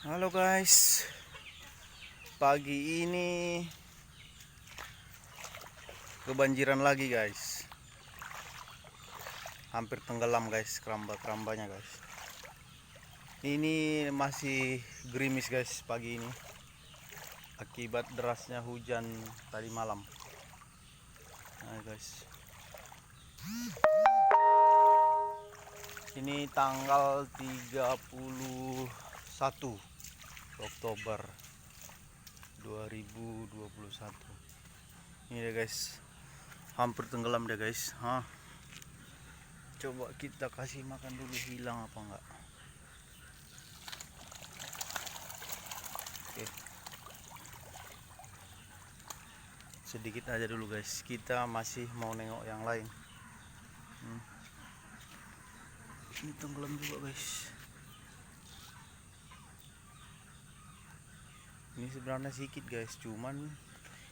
Halo guys, pagi ini kebanjiran lagi guys. Hampir tenggelam guys keramba-kerambanya guys. Ini masih gerimis guys pagi ini, akibat derasnya hujan tadi malam. Nah guys, ini tanggal 31 Oktober 2021. Ini deh guys, hampir tenggelam deh guys. Coba kita kasih makan dulu, hilang apa enggak. Oke, sedikit aja dulu guys, kita masih mau nengok yang lain. Ini tenggelam juga guys. Ini sebenarnya sedikit guys, cuman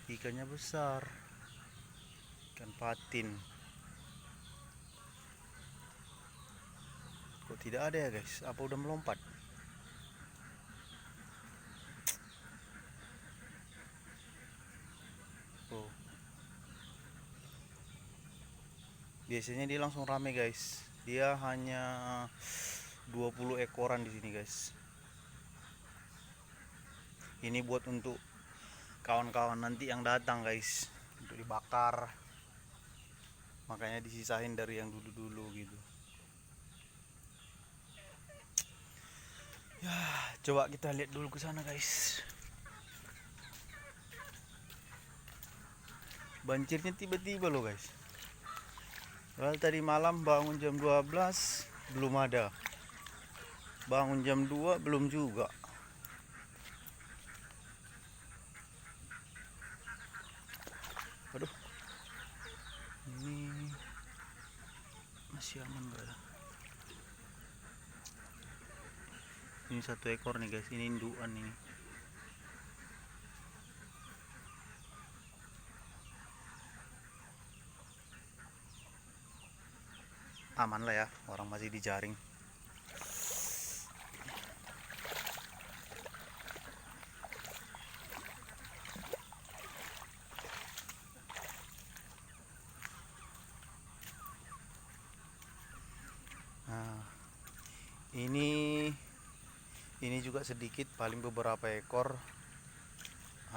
ikannya besar, ikan patin. Kok tidak ada ya guys? Apa udah melompat? Oh, biasanya dia langsung rame guys. Dia hanya 20 ekoran di sini guys. Ini buat untuk kawan-kawan nanti yang datang guys, untuk dibakar. Makanya disisain dari yang dulu-dulu gitu. Ya, coba kita lihat dulu ke sana guys. Banjirnya tiba-tiba loh guys. Padahal tadi malam bangun jam 12 belum ada. Bangun jam 2 belum juga. Aduh. Ini masih aman enggak ya? Ini satu ekor nih guys, ini indukan ini. Aman lah ya, orang masih dijaring. Nah, ini juga sedikit, paling beberapa ekor,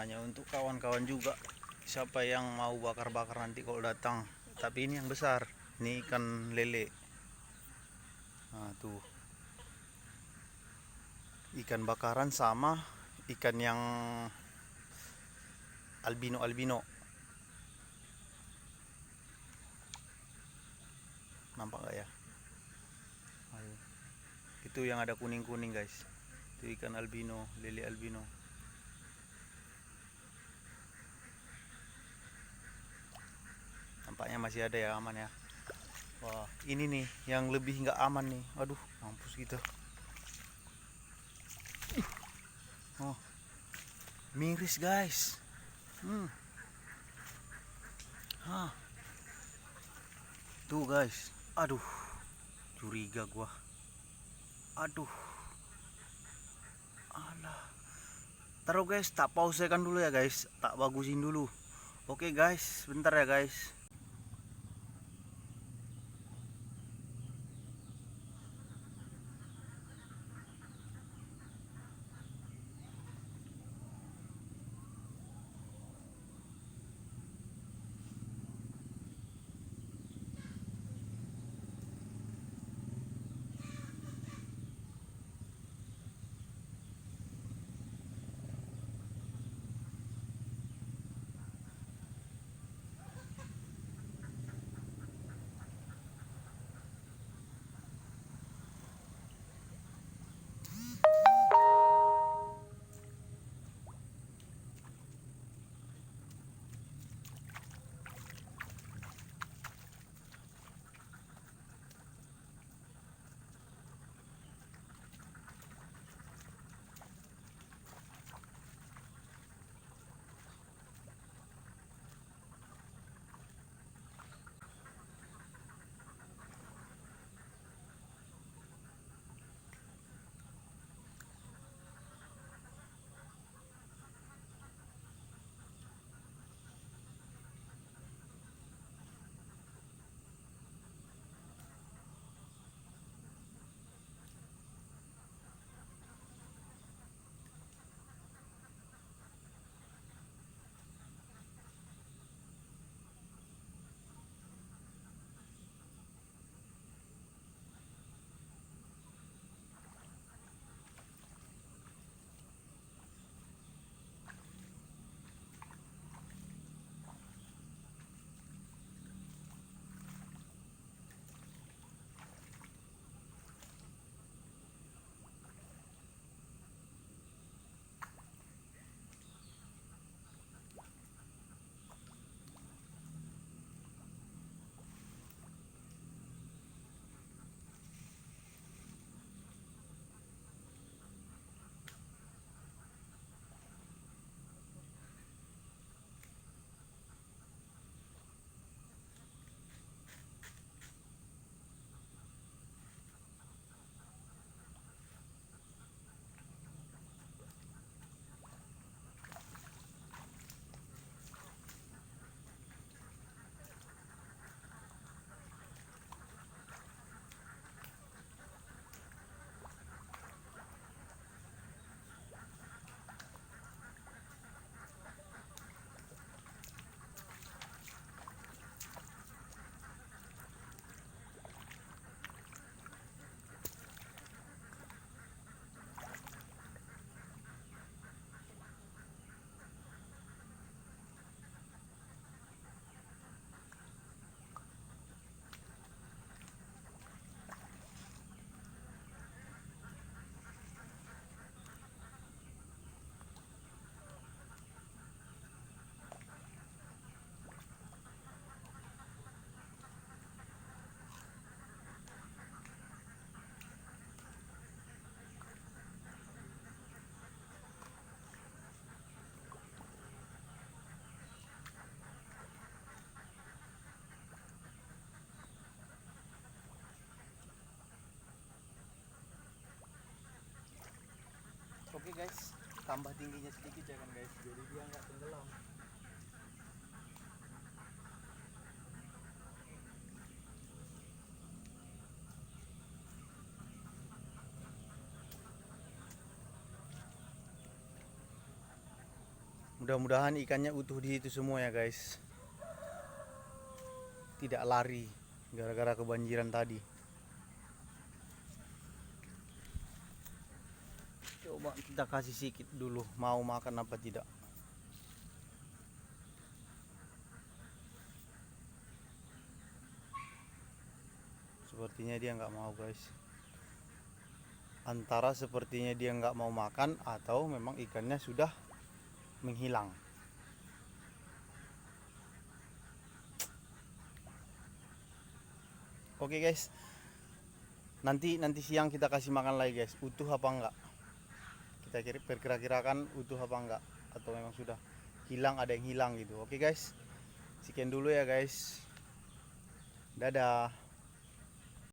hanya untuk kawan-kawan juga, siapa yang mau bakar-bakar nanti kalau datang. Tapi ini yang besar, ini ikan lele. Nah tuh, ikan bakaran sama ikan yang albino. Nampak nggak ya? Ayo. Itu yang ada kuning-kuning guys, itu ikan albino, lele albino. Nampaknya masih ada ya, aman ya. Wah, ini nih yang lebih nggak aman nih. Aduh, mampus gitu. Oh, miris guys. Tuh guys, aduh, curiga gua. Aduh, alah. Taruh guys, tak pausekan dulu ya guys, tak bagusin dulu. Oke guys, bentar ya guys. tambah tingginya sedikit ya kan guys, jadi dia nggak tenggelam. Mudah-mudahan ikannya utuh di situ semua ya guys, tidak lari gara-gara kebanjiran tadi. Coba kita kasih sedikit dulu, mau makan apa tidak. Sepertinya dia nggak mau guys. Antara sepertinya dia nggak mau makan atau memang ikannya sudah menghilang. Oke guys, nanti siang kita kasih makan lagi guys, utuh apa enggak. Kita perkira-kirakan utuh apa enggak, atau memang sudah hilang, ada yang hilang gitu. Oke guys, sekian dulu ya guys, dadah.